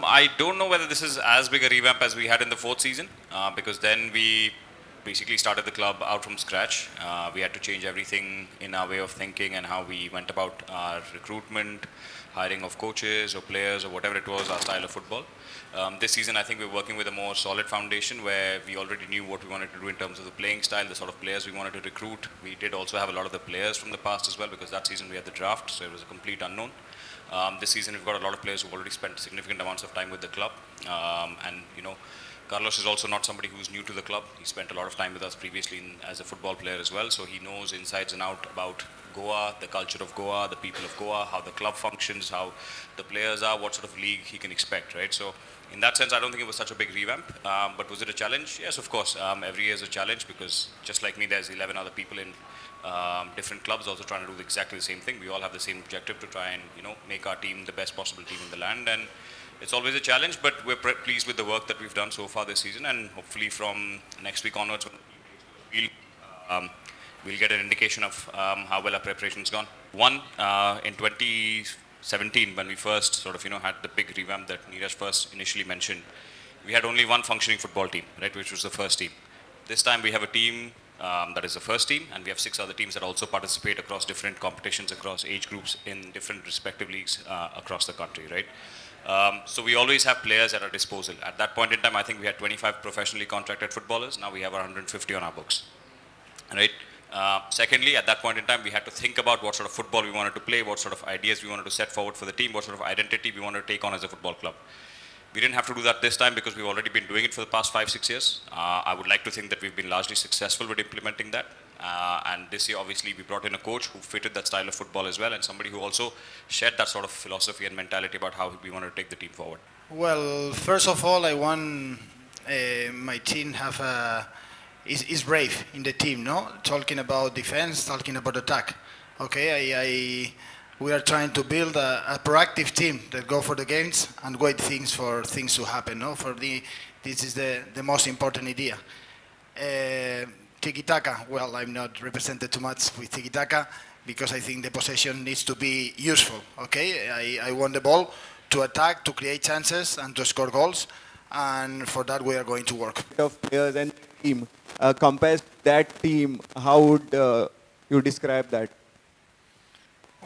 I don't know whether this is as big a revamp as we had in the fourth season, because then we basically started the club out from scratch. We had to change everything in our way of thinking and how we went about our recruitment, hiring of coaches or players or whatever it was, our style of football. This season, I think we're working with a more solid foundation where we already knew what we wanted to do in terms of the playing style, the sort of players we wanted to recruit. We did also have a lot of the players from the past as well, because that season we had the draft, so it was a complete unknown. This season we've got a lot of players who've already spent significant amounts of time with the club, and Carlos is also not somebody who's new to the club. He spent a lot of time with us previously as a football player as well, so he knows insides and out about Goa, the culture of Goa, the people of Goa, how the club functions, how the players are, what sort of league he can expect, right? So in that sense, I don't think it was such a big revamp, but was it a challenge? Yes, of course. Every year is a challenge, because just like me, there's 11 other people in different clubs also trying to do exactly the same thing. We all have the same objective to try and make our team the best possible team in the land, and it's always a challenge, but we're pleased with the work that we've done so far this season, and hopefully from next week onwards, we'll get an indication of how well our preparation's gone. One, in 2017, when we first sort of had the big revamp that Neeraj first initially mentioned, we had only one functioning football team, right, which was the first team. This time we have a team that is the first team, and we have 6 other teams that also participate across different competitions, across age groups in different respective leagues across the country, right? So we always have players at our disposal. At that point in time, I think we had 25 professionally contracted footballers. Now we have 150 on our books, right? Secondly, at that point in time, we had to think about what sort of football we wanted to play, what sort of ideas we wanted to set forward for the team, what sort of identity we wanted to take on as a football club. We didn't have to do that this time because we've already been doing it for the past 5-6 years. I would like to think that we've been largely successful with implementing that. And this year, obviously, we brought in a coach who fitted that style of football as well, and somebody who also shared that sort of philosophy and mentality about how we wanted to take the team forward. Well, first of all, I want my team is brave in the team, no? Talking about defense, talking about attack. Okay, we are trying to build a proactive team that go for the games and wait for things to happen, no? This is the most important idea. Tiki-taka, well, I'm not represented too much with tiki-taka because I think the possession needs to be useful, okay? I want the ball to attack, to create chances, and to score goals, and for that we are going to work. Of players and team, compares that team, how would you describe that?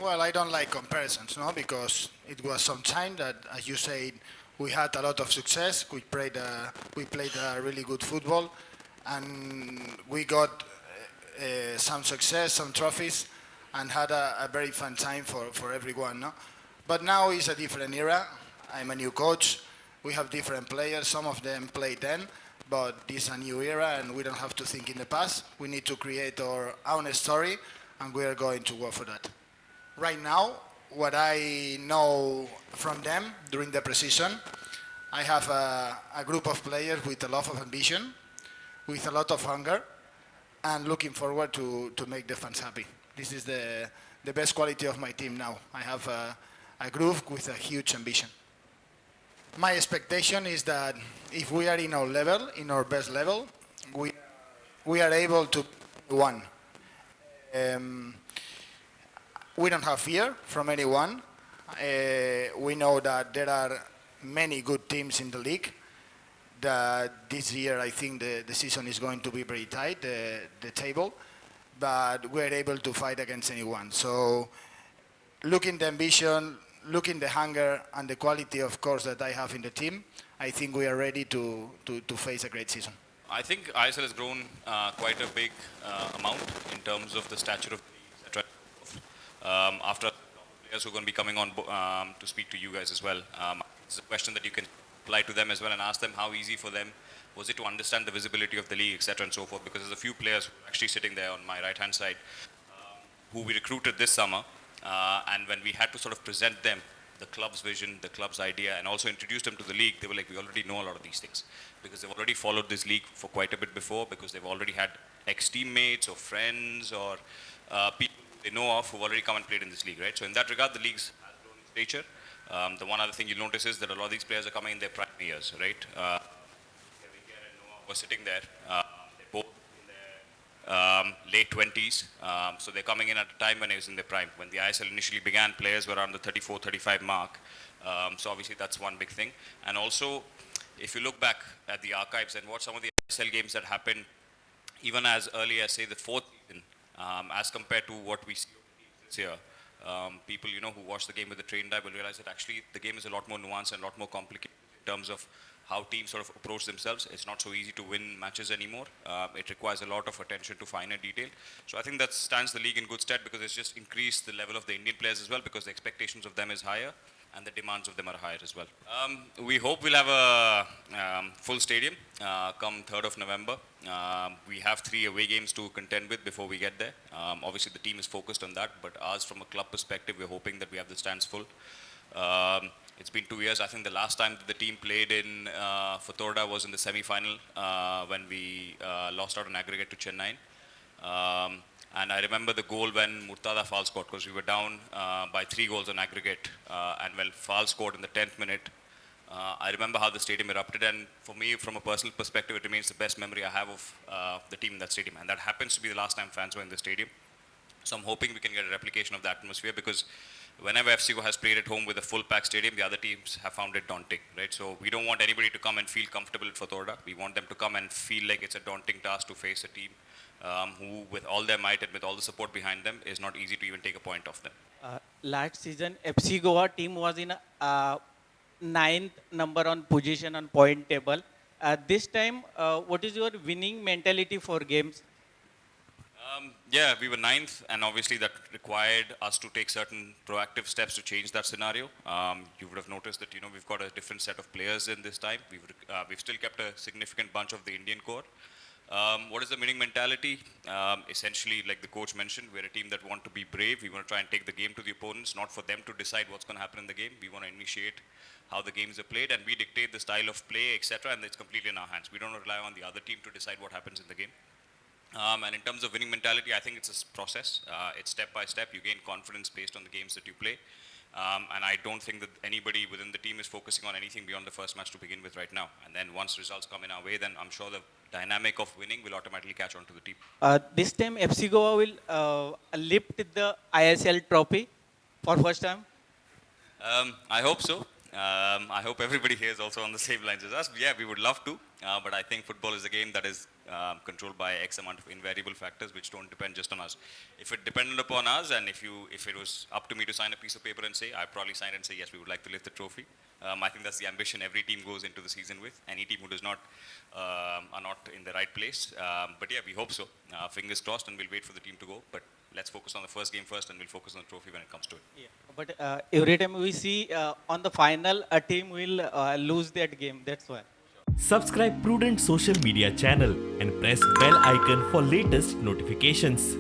Well, I don't like comparisons, no, because it was some time that, as you said, we had a lot of success. We played a really good football, and we got some success, some trophies, and had a very fun time for everyone, no? But now it's a different era. I'm a new coach. We have different players. Some of them played then, but this is a new era, and we don't have to think in the past. We need to create our own story, and we are going to work for that. Right now, what I know from them during the pre-season, I have a group of players with a lot of ambition, with a lot of hunger, and looking forward to make the fans happy. This is the best quality of my team now. I have a group with a huge ambition. My expectation is that if we are in our level, in our best level, we are able to win. We don't have fear from anyone. We know that there are many good teams in the league. That this year, I think the season is going to be very tight, the table, but we're able to fight against anyone. So, looking the ambition, looking the hunger and the quality, of course, that I have in the team, I think we are ready to face a great season. I think ISL has grown quite a big amount in terms of the stature of the league, etc. After players who are going to be coming on to speak to you guys as well, it's a question that you can apply to them as well and ask them how easy for them was it to understand the visibility of the league, etc. and so forth, because there's a few players who are actually sitting there on my right-hand side who we recruited this summer, and when we had to sort of present them the club's vision, the club's idea, and also introduce them to the league, they were like, we already know a lot of these things, because they've already followed this league for quite a bit before, because they've already had ex-teammates or friends or people they know of who've already come and played in this league, right? So in that regard, the league's has grown in stature. The one other thing you'll notice is that a lot of these players are coming in their prime years, right? Kevin and Noah were sitting there. They're both in their late 20s. So they're coming in at a time when it was in their prime. When the ISL initially began, players were around the 34, 35 mark. So obviously that's one big thing. And also, if you look back at the archives and watch some of the ISL games that happened, even as early as say the fourth season, as compared to what we see this year, people who watch the game with the trained eye will realize that actually the game is a lot more nuanced and a lot more complicated in terms of how teams sort of approach themselves. It's not so easy to win matches anymore. It requires a lot of attention to finer detail. So I think that stands the league in good stead because it's just increased the level of the Indian players as well because the expectations of them is higher and the demands of them are higher as well. We hope we'll have a full stadium come 3rd of November. We have 3 away games to contend with before we get there. Obviously the team is focused on that, but ours from a club perspective, we're hoping that we have the stands full. It's been 2 years. I think the last time that the team played in Fatorda was in the semi-final when we lost out on aggregate to Chennai. And I remember the goal when Murtada Fall scored because we were down by 3 goals on aggregate. And when Fall scored in the 10th minute, I remember how the stadium erupted. And for me, from a personal perspective, it remains the best memory I have of the team in that stadium. And that happens to be the last time fans were in the stadium. So I'm hoping we can get a replication of the atmosphere because whenever FCO has played at home with a full packed stadium, the other teams have found it daunting, right? So we don't want anybody to come and feel comfortable at Fatorda. We want them to come and feel like it's a daunting task to face a team who, with all their might and with all the support behind them, is not easy to even take a point off them. Last season, FC Goa team was in ninth number on position on point table. This time, what is your winning mentality for games? Yeah, we were 9th, and obviously that required us to take certain proactive steps to change that scenario. You would have noticed that we've got a different set of players in this time. We've still kept a significant bunch of the Indian core. What is the winning mentality? Essentially, like the coach mentioned, we're a team that want to be brave. We want to try and take the game to the opponents, not for them to decide what's going to happen in the game. We want to initiate how the games are played, and we dictate the style of play, etc. And it's completely in our hands. We don't rely on the other team to decide what happens in the game. And in terms of winning mentality, I think it's a process. It's step by step. You gain confidence based on the games that you play. And I don't think that anybody within the team is focusing on anything beyond the first match to begin with right now. And then once results come in our way, then I'm sure the dynamic of winning will automatically catch on to the team. This time, FC Goa will lift the ISL trophy for first time. I hope so. I hope everybody here is also on the same lines as us. Yeah, we would love to, but I think football is a game that is controlled by X amount of invariable factors which don't depend just on us. If it depended upon us, and if it was up to me to sign a piece of paper and say, I'd probably sign and say, yes, we would like to lift the trophy. I think that's the ambition every team goes into the season with. Any team who does not are not in the right place. But yeah, we hope so. Fingers crossed, and we'll wait for the team to go. But let's focus on the first game first, and we'll focus on the trophy when it comes to it. Yeah. But every time we see on the final, a team will lose that game. That's why. Subscribe Prudent social media channel and press bell icon for latest notifications.